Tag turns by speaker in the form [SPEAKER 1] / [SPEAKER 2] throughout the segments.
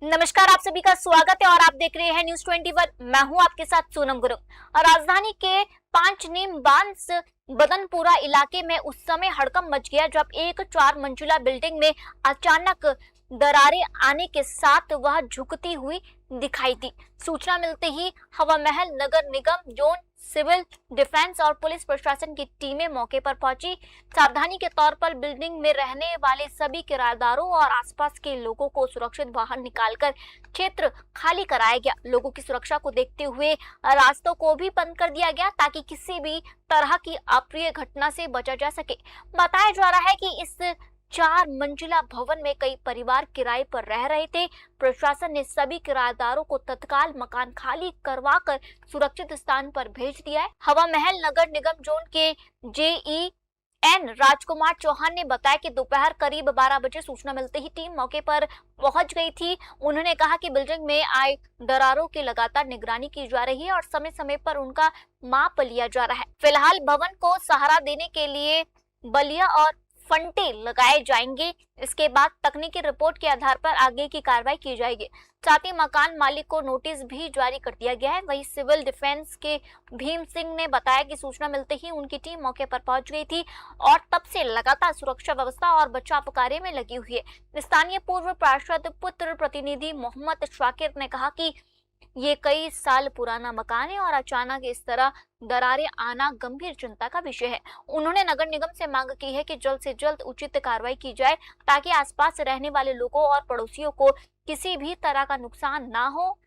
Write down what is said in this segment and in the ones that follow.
[SPEAKER 1] नमस्कार, आप सभी का स्वागत है और आप देख रहे हैं न्यूज 21। मैं हूं आपके साथ सोनम गुरु। राजधानी के 5 नीम बांस बदनपुरा इलाके में उस समय हड़कंप मच गया जब एक 4 मंजिला बिल्डिंग में अचानक दरारें आने के साथ वह झुकती हुई दिखाई दी। सूचना मिलते ही हवा महल नगर निगम जोन, सिविल डिफेंस और पुलिस प्रशासन की टीमें मौके पर पहुंची। सावधानी के तौर पर बिल्डिंग में रहने वाले सभी किराएदारों और आसपास के लोगों को सुरक्षित बाहर निकालकर क्षेत्र खाली कराया गया। लोगों की सुरक्षा को देखते हुए रास्तों को भी बंद कर दिया गया ताकि किसी भी तरह की अप्रिय घटना से बचा जा सके। बताया जा रहा है कि इस 4 मंजिला भवन में कई परिवार किराए पर रह रहे थे। प्रशासन ने सभी किराएदारों को तत्काल मकान खाली करवाकर सुरक्षित स्थान पर भेज दिया है। हवा महल नगर निगम जोन के JEN राजकुमार चौहान ने बताया कि दोपहर करीब 12 बजे सूचना मिलते ही टीम मौके पर पहुंच गई थी। उन्होंने कहा कि बिल्डिंग में आए दरारों की लगातार निगरानी की जा रही है और समय समय पर उनका माप लिया जा रहा है। फिलहाल भवन को सहारा देने के लिए बलिया और फंटे लगाए जाएंगे। इसके बाद तकनीकी रिपोर्ट के आधार पर आगे की कार्रवाई की जाएगी। साथ ही मकान मालिक को नोटिस भी जारी कर दिया गया है। वहीं सिविल डिफेंस के भीम सिंह ने बताया कि सूचना मिलते ही उनकी टीम मौके पर पहुंच गई थी और तब से लगातार सुरक्षा व्यवस्था और बचाव कार्य में लगी हुई है। स्थानीय पूर्व पार्षद पुत्र प्रतिनिधि मोहम्मद शाकिर ने कहा कि ये कई साल पुराना मकान है और अचानक इस तरह दरारें आना गंभीर चिंता का विषय है। उन्होंने नगर निगम से मांग की है कि जल्द से जल्द उचित कार्रवाई की जाए ताकि आसपास रहने वाले लोगों और पड़ोसियों को किसी भी तरह का नुकसान ना हो।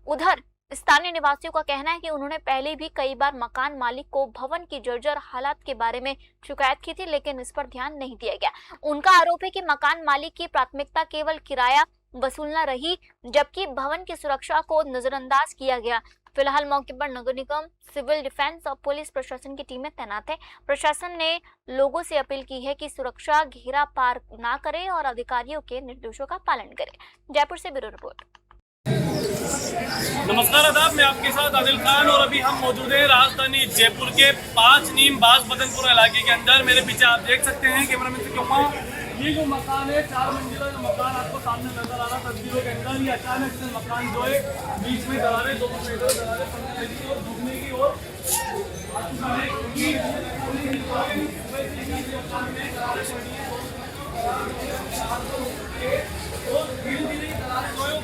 [SPEAKER 1] उधर स्थानीय निवासियों का कहना है कि उन्होंने पहले भी कई बार मकान मालिक को भवन की जर्जर हालात के बारे में शिकायत की थी, लेकिन इस पर ध्यान नहीं दिया गया। उनका आरोप है कि मकान मालिक की प्राथमिकता केवल किराया वसूलना रही, जबकि भवन की सुरक्षा को नजरअंदाज किया गया। फिलहाल मौके पर नगर निगम, सिविल डिफेंस और पुलिस प्रशासन की टीमें तैनात है। प्रशासन ने लोगों से अपील की है कि सुरक्षा घेरा पार ना करें और अधिकारियों के निर्देशों का पालन करें। जयपुर से ब्यूरो रिपोर्ट।
[SPEAKER 2] नमस्कार आदाब, मैं आपके साथ आदिल खान और अभी हम मौजूद हैं राजधानी जयपुर के 5 नीम बांस बदनपुरा इलाके के अंदर। मेरे पीछे आप देख सकते हैं, कैमरामैन से कहूँगा, ये जो मकान है 4 मंजिला जो मकान आपको सामने नजर आ रहा तस्वीरों के अंदर, ये अचानक से मकान जो है बीच में दरारें, दोनों साइडों दरारें पड़ने लगी और डूबने की ओर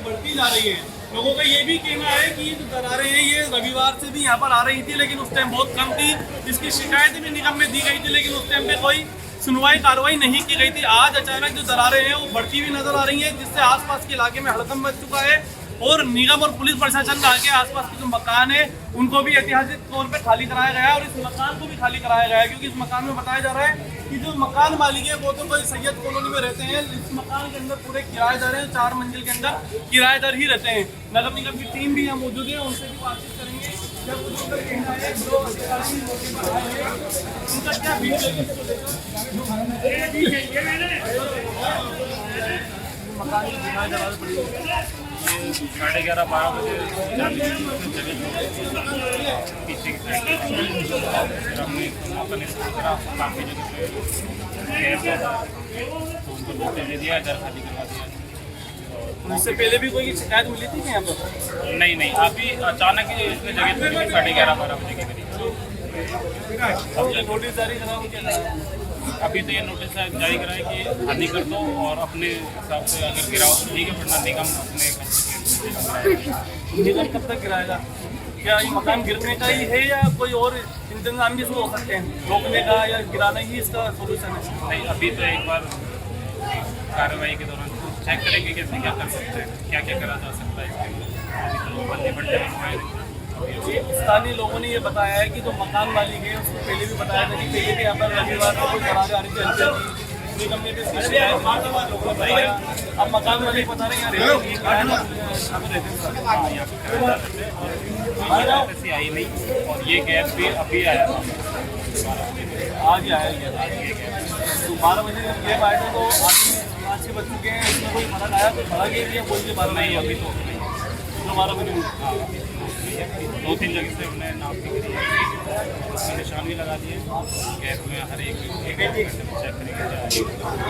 [SPEAKER 2] बढ़ती जा रही है। लोगों का ये भी कहना है कि जो दरारें हैं ये रविवार से भी यहाँ पर आ रही थी, लेकिन उस टाइम बहुत कम थी। इसकी शिकायत भी निगम में दी गई थी, लेकिन उस टाइम पे कोई सुनवाई कार्रवाई नहीं की गई थी। आज अचानक जो दरारें हैं वो बढ़ती हुई नजर आ रही हैं, जिससे आसपास के इलाके में हड़कंप मच चुका है और निगम और पुलिस प्रशासन का आगे आसपास के जो मकान है उनको भी ऐतिहासिक तौर पे खाली कराया गया है और इस मकान को भी खाली कराया गया है, क्योंकि इस मकान में बताया जा रहा है कि जो मकान मालिक है वो तो कोई सैयद कॉलोनी में रहते हैं। इस मकान के अंदर पूरे किराएदार हैं, 4 मंजिल के अंदर किराएदार ही रहते हैं। नगर निगम की टीम भी यहाँ मौजूद है, उनसे भी बातचीत करेंगे। जब उनका कहना है जो अधिकारी मौके पर आए हैं उनका क्या भी मकान की दिखाई जा रहा है।
[SPEAKER 3] 11:30-12 बजे पीछे की साइड हमने काफ़ी जगह पे तो उनको नोटिस दे दिया, घर खाली करवा दिया।
[SPEAKER 2] उससे पहले भी कोई शिकायत मिली थी यहाँ पर?
[SPEAKER 3] नहीं, अभी अचानक ही इसने जगह पे 11:30-12 बजे के करीब
[SPEAKER 2] नोटिस जारी करा।
[SPEAKER 3] अभी तो ये नोटिस जारी कराए कि खाली कर दो और अपने हिसाब से अगर गिराओ तो ठीक है, वरना निगम अपने
[SPEAKER 2] निगम कब तक गिराएगा? क्या ये मकान गिरने का ही है या कोई और इंतजाम भी हो सकते हैं, रोकने का या गिराना ही इसका सोल्यूशन है?
[SPEAKER 3] नहीं, अभी तो एक बार कार्रवाई के दौरान चेक करेंगे कि क्या कर सकते हैं, क्या क्या करा जा सकता है इसके लिए। अभी तो बंदे बढ़ते बनवाए।
[SPEAKER 2] स्थानीय लोगों ने ये बताया है कि जो मकान मालिक है उसको पहले भी बताया था कि पहले भी यहाँ पर रविवार को कोई दरारें आ रही थी, निगम ने भी इसकी शिकायत लोगों ने बताया। अब मकान मालिक बता रहे हैं
[SPEAKER 3] यहाँ आई नहीं और ये गैस भी अभी आया,
[SPEAKER 2] आज ही आया। तो 12 बजे जब गैप आए थे तो 5-6 बज चुके हैं, इसमें कोई फर्क आया? कोई फर्क है या कोई भी बात
[SPEAKER 3] नहीं, अभी तो
[SPEAKER 2] दोबारा बनी हुई।
[SPEAKER 3] हाँ, 2-3 जगह से हमने नापी करी है, उसमें निशान भी लगा दिए, गैप में हर एक घंटे में चेक करेंगे।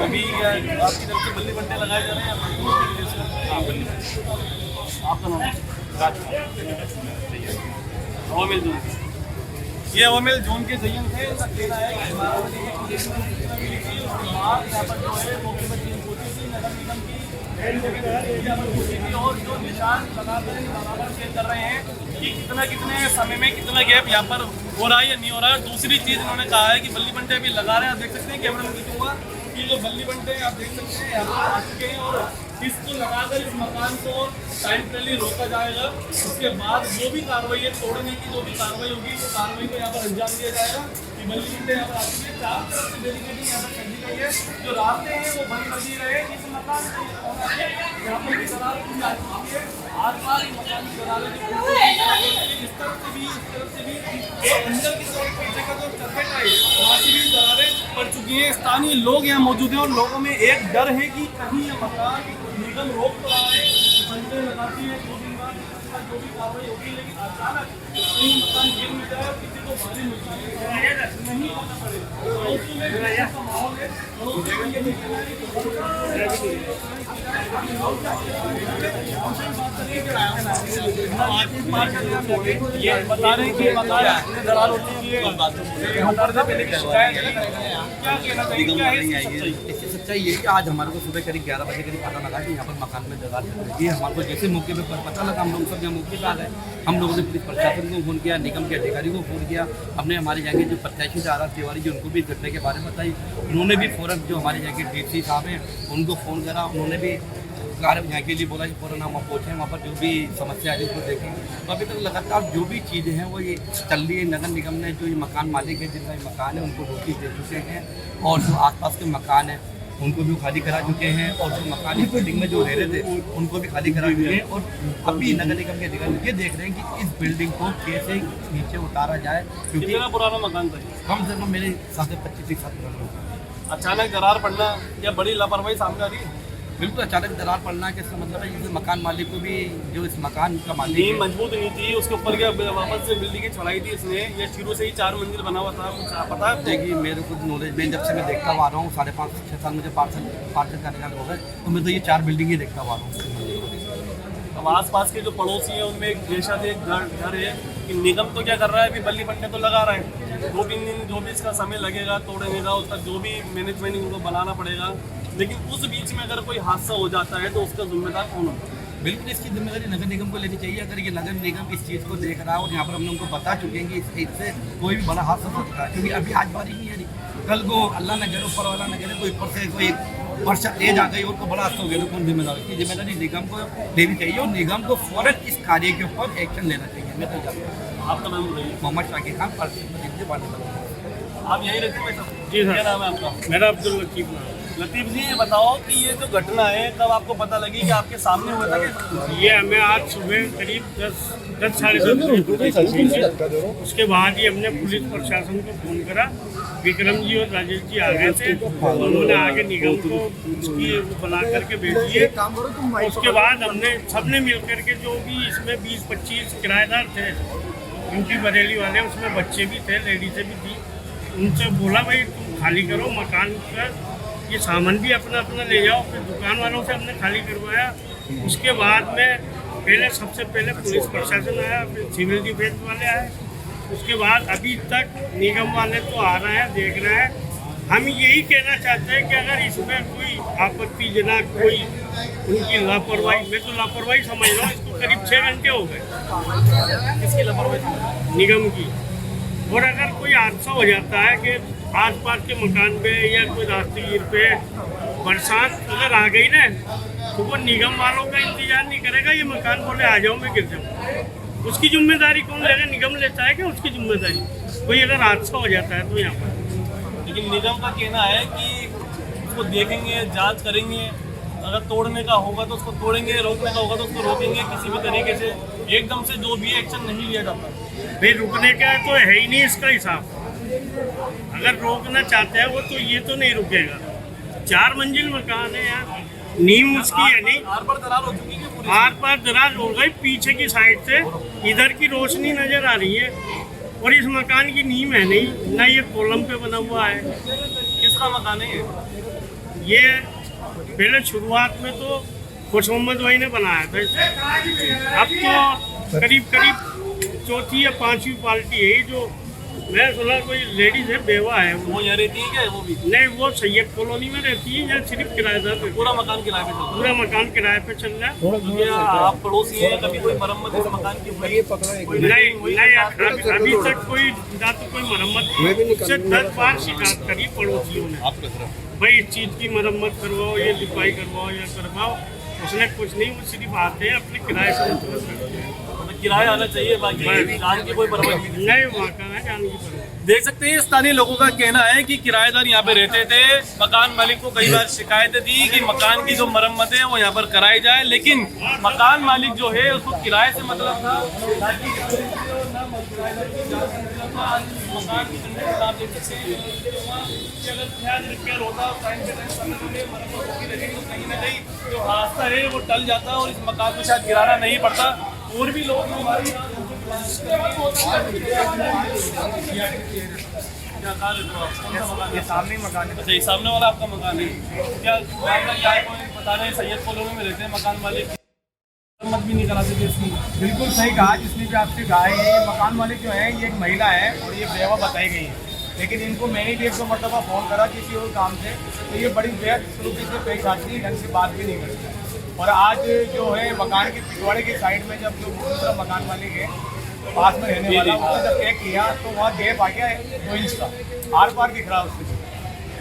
[SPEAKER 2] अभी आपकी तरफ से बल्ली बंटे लगाए जा रहे हैं
[SPEAKER 3] हाँ, बल्ली
[SPEAKER 2] आपका नाम
[SPEAKER 3] चाहिए।
[SPEAKER 2] अवामिल जोन ये अवामिल जोन के जयन थे। इनका कहना है कि 12 बजे की पुलिस ने यहाँ पर जो है मौके पर चीज होती थी, नगर निगम की और जो निशान लगाकर बराबर चेक कर रहे हैं कि कितने समय में कितना गैप यहाँ पर हो रहा है या नहीं हो रहा है। दूसरी चीज़ इन्होंने कहा है कि बल्ली बंटे अभी लगा रहे हैं। आप देख सकते हैं कैमरा में दिखूंगा कि जो बल्ली बंटे आप देख सकते हैं यहाँ पर आ चुके हैं और इसको लगाकर इस मकान को टाइमली रोका जाएगा। उसके बाद जो भी कार्रवाई है, तोड़ने की जो भी कार्रवाई होगी वो कार्रवाई को यहाँ पर अंजाम दिया जाएगा। कि बल्ली बंटे यहाँ पर आ चुके हैं, चारों तरफ से बैरिकेडिंग यहाँ पर कर दी गई है। जो रास्ते हैं वो बंद कर दिए गए हैं। इस मकान को यहाँ पर भी दरार पूरी आ चुकी है। आस-पास मकान की दरारें जो इस तरफ से भी और अंदर की तरफ पीछे का जो चरखेट है वहाँ से भी दरारें पड़ चुकी हैं। स्थानीय लोग यहाँ मौजूद हैं और लोगों में एक डर है कि कहीं ये मकान निगम रोक तो रहा है, बंदे लगाती है 2 दिन बाद जो भी कार्रवाई होगी, लेकिन अचानक कहीं मकान गिर में जाए और किसी को भारी नुकसान नहीं होना पड़े। तो माहौल है ये बता रहे हैं कि दरार होती है।
[SPEAKER 4] इसकी सच्चाई ये है कि आज हमारे को सुबह करीब 11 बजे करीब पता लगा कि यहाँ पर मकान में दरार चल रही है। हमारे को जैसे मौके पे पता लगा, हम लोग सब यहाँ मौके पे आ गए। हम लोगों ने पुलिस प्रशासन को फोन किया, निगम के अधिकारी को फोन किया, हमने हमारे यहाँ के जो प्रत्याशी थे आर तिवारी जी उनको भी इस घटना के बारे में बताई। उन्होंने भी फ़ौरन जो हमारे यहाँ के डीसी साहब हैं उनको फ़ोन करा, उन्होंने भी कार्य यहाँ के लिए बोला कि फ़ौरन हम वहाँ पहुँचें, वहाँ पर जो भी समस्या है उसको देखेंगे। तो अभी तक लगातार जो भी चीज़ें हैं वो ये चल रही है। नगर निगम ने जो ये मकान मालिक है, जिनका मकान है, उनको नोटिस दे चुके हैं और जो आसपास के मकान हैं उनको भी खाली करा चुके हैं और जो मकान इस बिल्डिंग में जो रह रहे थे उनको भी खाली करा चुके हैं। और अभी नगर निगम के अधिकारी ये देख रहे हैं कि इस बिल्डिंग को कैसे नीचे उतारा जाए, क्योंकि
[SPEAKER 2] कितना पुराना मकान था?
[SPEAKER 4] कम से कम मेरे हिसाब से 25 साल पुराना।
[SPEAKER 2] अचानक दरार पड़ना या बड़ी लापरवाही सामने आ रही है?
[SPEAKER 4] बिल्कुल अचानक दरार पड़ना के इसका मतलब है जैसे मकान मालिक को भी, जो इस मकान का मालिक
[SPEAKER 2] नींव
[SPEAKER 4] है,
[SPEAKER 2] मजबूत नहीं थी, उसके ऊपर क्या वापस से बिल्डिंग चढ़ाई थी इसने? ये शुरू से ही 4 मंजिल बना हुआ था, कुछ पता है?
[SPEAKER 4] देखिए मेरे को नॉलेज में जब से मैं देखता हुआ आ रहा हूँ, 5.5-6 साल मुझे पार्सल करने का हो गए, तो मैं तो ये 4 बिल्डिंग ही देखता हुआ आ रहा हूँ।
[SPEAKER 2] अब आस-पास के जो पड़ोसी हैं उनमें एक बेशक एक घर है कि निगम तो क्या कर रहा है, अभी बल्ली बंटे तो लगा रहे हैं, 2-3 दिन जो भी इसका समय लगेगा तोड़ने का, उस तक जो भी मैनेजमेंट उनको बनाना पड़ेगा। लेकिन उस बीच में अगर कोई हादसा हो जाता है तो उसका जिम्मेदार कौन होगा?
[SPEAKER 4] बिल्कुल इसकी जिम्मेदारी नगर निगम को लेनी चाहिए। अगर ये नगर निगम इस चीज़ को देख रहा है और यहाँ पर हमने उनको बता चुके हैं कि इससे कोई भी बड़ा हादसा हो सकता है, क्योंकि अभी आज बारिश नहीं है, कल को अल्लाह न करे, ऊपर वाला न करे, कोई ऊपर से कोई वर्षा तेज आ गई और को बड़ा हादसा हो गया तो कौन जिम्मेदार? इसकी जिम्मेदारी निगम को लेनी चाहिए और निगम को फौरन इस कार्य के ऊपर एक्शन लेना चाहिए। मैं तो जानता हूँ।
[SPEAKER 2] आपका नाम बताइए।
[SPEAKER 4] मोहम्मद शाकिर खान
[SPEAKER 2] आप यहीं रहते हैं?
[SPEAKER 3] जी सर।
[SPEAKER 2] क्या नाम है आपका?
[SPEAKER 3] मेरा अब्दुल लतीफ़ नाम है।
[SPEAKER 2] लतीफ जी, ये बताओ कि ये जो घटना है कब आपको पता लगी कि आपके सामने हुआ था? कि
[SPEAKER 3] ये हमें आज सुबह करीब 10 साढ़े 10 बजे, उसके बाद ही हमने पुलिस प्रशासन को फ़ोन करा। विक्रम जी और राजेश जी आ गए थे, उन्होंने आगे निगम को उसकी बना करके भेज दिए। उसके बाद हमने सबने मिल करके जो भी इसमें 20-25 किराएदार थे, उनकी बरेली वाले, उसमें बच्चे भी थे, लेडीज़ें भी थी, उनसे बोला भाई तुम खाली करो मकान का, ये सामान भी अपना अपना ले जाओ। फिर दुकान वालों से हमने खाली करवाया। उसके बाद में सबसे पहले पुलिस प्रशासन आया, फिर सिविल डिफेंस वाले आए। उसके बाद अभी तक निगम वाले तो आ रहे हैं, देख रहे हैं। हम यही कहना चाहते हैं कि अगर इसमें कोई आपत्तिजनक कोई उनकी लापरवाही, मैं तो लापरवाही समझ रहा हूँ, इसको करीब 6 घंटे हो गए।
[SPEAKER 2] किसकी लापरवाही?
[SPEAKER 3] निगम की। और अगर कोई हादसा हो जाता है कि आसपास के मकान पे या कोई रास्ते पे बरसात अगर आ गई ना, तो वो निगम वालों का इंतजार नहीं करेगा, ये मकान बोले आ जाओ मैं गिर जाऊँ। उसकी जिम्मेदारी कौन लेगा? निगम लेता है क्या उसकी जिम्मेदारी? कोई अगर हादसा हो जाता है तो यहाँ पर।
[SPEAKER 2] लेकिन निगम का कहना है कि उसको देखेंगे, जांच करेंगे, अगर तोड़ने का होगा तो उसको तोड़ेंगे, रोकने का होगा तो उसको रोकेंगे किसी भी तरीके से। एकदम से जो भी एक्शन नहीं लिया जाता।
[SPEAKER 3] भाई रुकने का तो है ही नहीं इसका हिसाब। अगर रोकना चाहते हैं वो तो ये तो नहीं रुकेगा। 4 मंजिल मकान है यार, नींव उसकी है नहीं।
[SPEAKER 2] आर पर दरार हो चुकी है पूरी।
[SPEAKER 3] आर पार दराज हो गई, पीछे की साइड से इधर की रोशनी नजर आ रही है और इस मकान की नींव है नहीं, ना ये कॉलम पे बना हुआ है।
[SPEAKER 2] किसका मकान है
[SPEAKER 3] ये पहले शुरुआत में तो खुश मोहम्मद भाई ने बनाया था इसे। अब तो करीब करीब चौथी या पांचवी पार्टी है जो, मैं सुना कोई लेडीज है, बेवा है
[SPEAKER 2] वो यहाँ रहती है क्या वो भी?
[SPEAKER 3] नहीं, वो सैयद कॉलोनी में रहती है, यहाँ सिर्फ किराएदार पे।
[SPEAKER 2] पूरा मकान किराए पे चलता
[SPEAKER 3] पूरा मकान किराए पे चल रहा है।
[SPEAKER 2] है? क्या आप पड़ोसी हैं? कभी कोई मरम्मत इस मकान की हुई? कोई
[SPEAKER 3] नहीं, अभी तक कोई ना तो कोई मरम्मत, उससे 10 बार शिकायत करी पड़ोसियों ने, भाई इस चीज की मरम्मत करवाओ, ये लिपाई करवाओ या करवाओ। उसने कुछ नहीं, वो सिर्फ आते हैं अपने किराए से मतलब करते हैं।
[SPEAKER 2] किराया आना चाहिए, बाकी जान की कोई परवाह नहीं।
[SPEAKER 3] नहीं, वहाँ का है जान की परवाह।
[SPEAKER 2] देख सकते हैं स्थानीय लोगों का कहना है कि किराएदार यहाँ पे रहते थे, मकान मालिक को कई बार शिकायतें दी कि मकान की जो मरम्मत है वो यहाँ पर कराई जाए, लेकिन मकान मालिक जो है उसको किराए से मतलब था, ताकि मकान की कंडीशन आप देख सकते हैं कि अगर ध्यान रिपेयर होता टाइम पे टाइम समय पे मरम्मत होती रहेगी तो कहीं ना कहीं जो हादसा है वो टल जाता और इस मकान को शायद गिराना नहीं पड़ता। और भी लोग हमारे
[SPEAKER 5] ये सामने मकान है।
[SPEAKER 2] अच्छा, ये सामने वाला आपका मकान है क्या? बता रहे हैं सैयद कॉलोनी में रहते हैं मकान मालिक, मत भी नहीं कराते थे इसकी।
[SPEAKER 5] बिल्कुल सही कहा जिसने भी आपसे कहा है। ये मकान मालिक जो है ये एक महिला है और ये बेवा बताई गई है, लेकिन इनको मैंने भी 1-2 मरतबा फ़ोन करा किसी और काम से, तो ये बड़ी बेसलूकी से पेश आती है, ढंग से बात भी नहीं करती। और आज जो है मकान के पिछवाड़े की साइड में जब जो दूसरा मकान मालिक है पास में रहने वाला, उसने जब चेक किया तो वहाँ गैप आ गया है 2 इंच का, आर पार दिख रहा है उससे।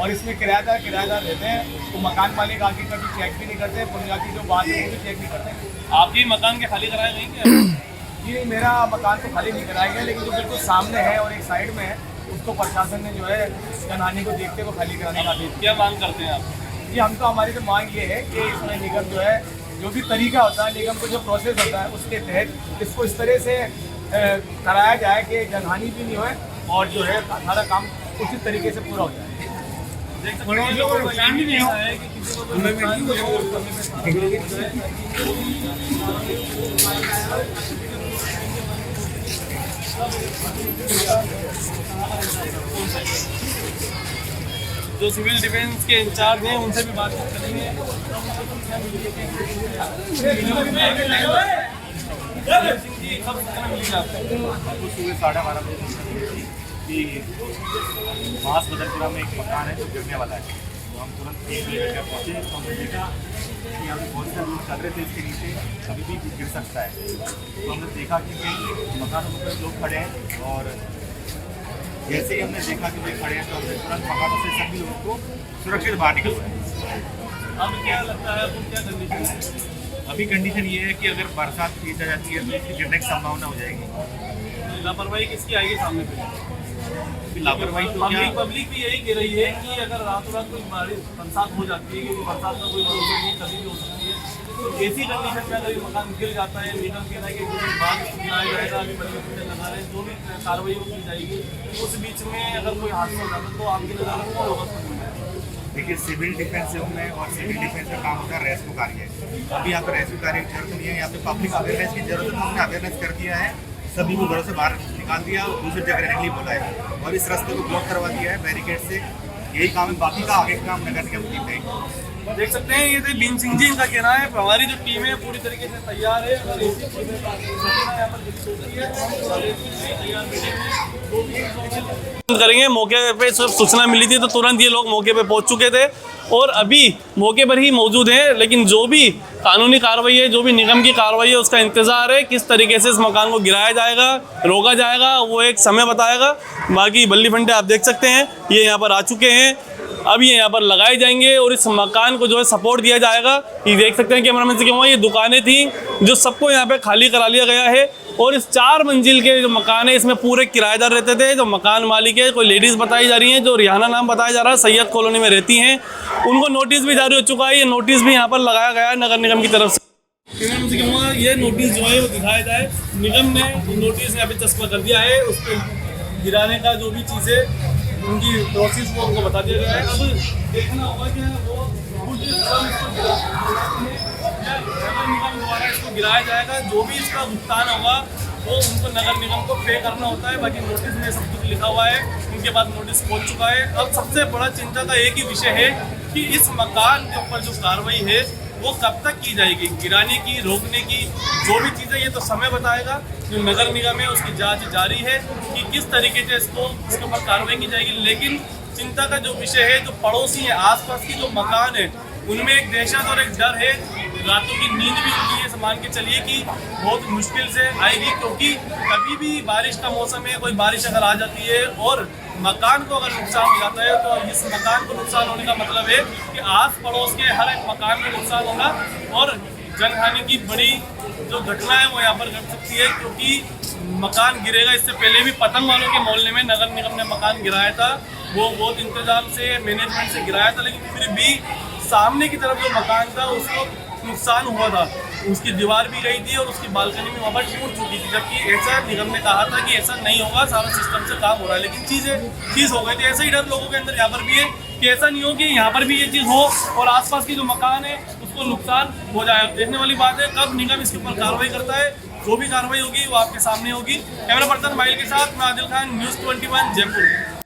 [SPEAKER 5] और इसमें किराएदार रहते हैं तो मकान मालिक आके कभी चेक भी नहीं करते, बुनियादी जो बात है वो भी चेक नहीं करते।
[SPEAKER 2] आपके मकान के खाली कराए गए क्या?
[SPEAKER 5] ये मेरा मकान तो खाली नहीं कराया गया, लेकिन जो बिल्कुल सामने है और एक साइड में है उसको प्रशासन ने जो है जनहानि को देखते हुए खाली कराने का आदेश।
[SPEAKER 2] क्या मांग करते हैं आप?
[SPEAKER 5] जी, हम तो हमारी तो मांग ये है कि इसमें निगम जो है जो भी तरीका होता है, निगम को जो प्रोसेस होता है उसके तहत इसको इस तरह से कराया जाए कि जनहानि भी नहीं होए और जो है सारा काम उचित तरीके से पूरा हो जाए।
[SPEAKER 2] देख सकते हैं लोगों को नुकसान भी नहीं हुआ है कि किसी को कोई नुकसान नहीं हुआ है। जो सिविल डिफेंस के इंचार्ज हैं उनसे भी बातचीत करेंगे।
[SPEAKER 6] आपको सुबह 12:30 बजे कि मास बदलपुरा में एक मकान है जो गिरने वाला है, तो हम तुरंत 1 बजे तक पहुँचे तो हमने देखा कि यहाँ पे बहुत सारे लोग चल रहे थे, इसके नीचे कभी भी गिर सकता है। तो हमने देखा कि कई मकानों पर लोग खड़े हैं और जैसे ही हमने देखा कि वे खड़े हैं तो हमने तुरंत मकानों से सभी लोगों को सुरक्षित बाहर निकलवाया।
[SPEAKER 2] अब क्या लगता है आपको, क्या कंडीशन है?
[SPEAKER 6] अभी कंडीशन ये है कि अगर बरसात तेज आ जाती है तो इसकी गिरने की संभावना हो जाएगी।
[SPEAKER 2] लापरवाही किसकी आएगी सामने पे?
[SPEAKER 6] लापरवाही तो क्या,
[SPEAKER 2] पब्लिक भी यही कह रही है कि अगर रातों रात कोई बारिश बरसात हो जाती है, क्योंकि बरसात का कोई भरोसा नहीं, कभी भी हो सकती है, तो ऐसी कंडीशन में अगर ये मकान गिर जाता है, निगम कह रहा है कि कुछ बाद बनाया जाएगा, अभी बड़े बड़े लगा रहे हैं, जो भी कार्रवाई की जाएगी, उस बीच में अगर कोई हादसा हो जाता तो आपकी नज़र में कौन होगा?
[SPEAKER 6] देखिए सिविल डिफेंस में और सिविल डिफेंस का काम होता है रेस्क्यू कार्य। अभी यहाँ पर रेस्क्यू कार्य की जरूरत नहीं है, यहाँ पे पब्लिक अवेयरनेस की जरूरत है, हमने अवेयरनेस कर दिया है, सभी को घरों से बाहर निकाल दिया और दूसरी जगह रहने के लिए बोला है और इस रास्ते को ब्लॉक करवा दिया है बैरिकेड से। यही काम है, बाकी का आगे का काम नगर निगम की है।
[SPEAKER 2] देख सकते हैं ये तो बीन सिंह जी इनका कहना है, हमारी जो टीम है पूरी तरीके से तैयार है। अगर ऐसी चीजें यहाँ पर होती है तो हम तैयार करेंगे। मौके पे सब सूचना मिली थी तो तुरंत ये लोग मौके पे पहुंच चुके थे और अभी मौके पर ही मौजूद हैं, लेकिन जो भी कानूनी कार्रवाई है, जो भी निगम की कार्रवाई है, उसका इंतजार है। किस तरीके से इस मकान को गिराया जाएगा, रोका जाएगा, वो एक समय बताएगा। बाकी बल्ली फंटे आप देख सकते हैं ये यहाँ पर आ चुके हैं, अब ये यहाँ पर लगाए जाएंगे और इस मकान को जो है सपोर्ट दिया जाएगा। ये देख सकते हैं कैमरामैन से क्यों, ये दुकानें थी जो सबको यहाँ पे खाली करा लिया गया है और इस 4 मंजिल के जो मकान है इसमें पूरे किराएदार रहते थे। जो मकान मालिक है, कोई लेडीज़ बताई जा रही हैं, जो रिहाना नाम बताया जा रहा है, सैयद कॉलोनी में रहती हैं, उनको नोटिस भी जारी हो चुका है। ये नोटिस भी यहाँ पर लगाया गया है नगर निगम की तरफ से। ये नोटिस जो है वो दिखाया जाए, निगम ने नोटिस यहाँ पे चस्पा कर दिया है, उस पर गिराने का जो भी चीज़ें उनकी प्रोसेस वो उनको बता दिया गया है। अब देखना होगा कि वो नगर निगम द्वारा इसको गिराया जाएगा। जो भी इसका भुगतान होगा वो उनको नगर निगम को पे करना होता है। बाकी नोटिस में सब कुछ लिखा हुआ है, उनके पास नोटिस पहुंच चुका है। अब सबसे बड़ा चिंता का एक ही विषय है कि इस मकान के ऊपर जो कार्रवाई है वो कब तक की जाएगी, गिराने की, रोकने की, जो भी चीज़ें ये तो समय बताएगा। जो नगर निगम है उसकी जांच जारी है कि किस तरीके से इसके ऊपर कार्रवाई की जाएगी। लेकिन चिंता का जो विषय है, जो पड़ोसी है, आसपास की जो मकान है, उनमें एक दहशत और एक डर है। रातों की नींद भी उनकी ये मान के चलिए कि बहुत मुश्किल से आएगी, क्योंकि कभी भी बारिश का मौसम है, कोई बारिश अगर आ जाती है और मकान को अगर नुकसान हो जाता है तो इस मकान को नुकसान होने का मतलब है कि आस पड़ोस के हर एक मकान में नुकसान होगा और जनहानि की बड़ी जो घटना है वो यहाँ पर घट सकती है। क्योंकि मकान गिरेगा, इससे पहले भी पतंग वालों के मोहल्ले में नगर निगम ने मकान गिराया था, वो बहुत इंतजाम से, मैनेजमेंट से गिराया था, लेकिन फिर भी सामने की तरफ जो मकान था उसको नुकसान हुआ था। उसकी दीवार भी गई थी और उसकी बालकनी भी वहाँ पर टूट चुकी थी, जबकि ऐसा निगम ने कहा था कि ऐसा नहीं होगा, सारा सिस्टम से काम हो रहा है। लेकिन चीज़ हो गई थी। ऐसा ही डर लोगों के अंदर यहाँ पर भी है कि ऐसा नहीं हो कि यहाँ पर भी ये चीज़ हो और आसपास की जो मकान है उसको नुकसान हो जाए। देखने वाली बात है कब निगम इसके ऊपर कार्रवाई करता है। जो भी कार्रवाई होगी वो आपके सामने होगी। कैमरा पर्सन माइल के साथ मैं आदिल खान, न्यूज़ 21 जयपुर।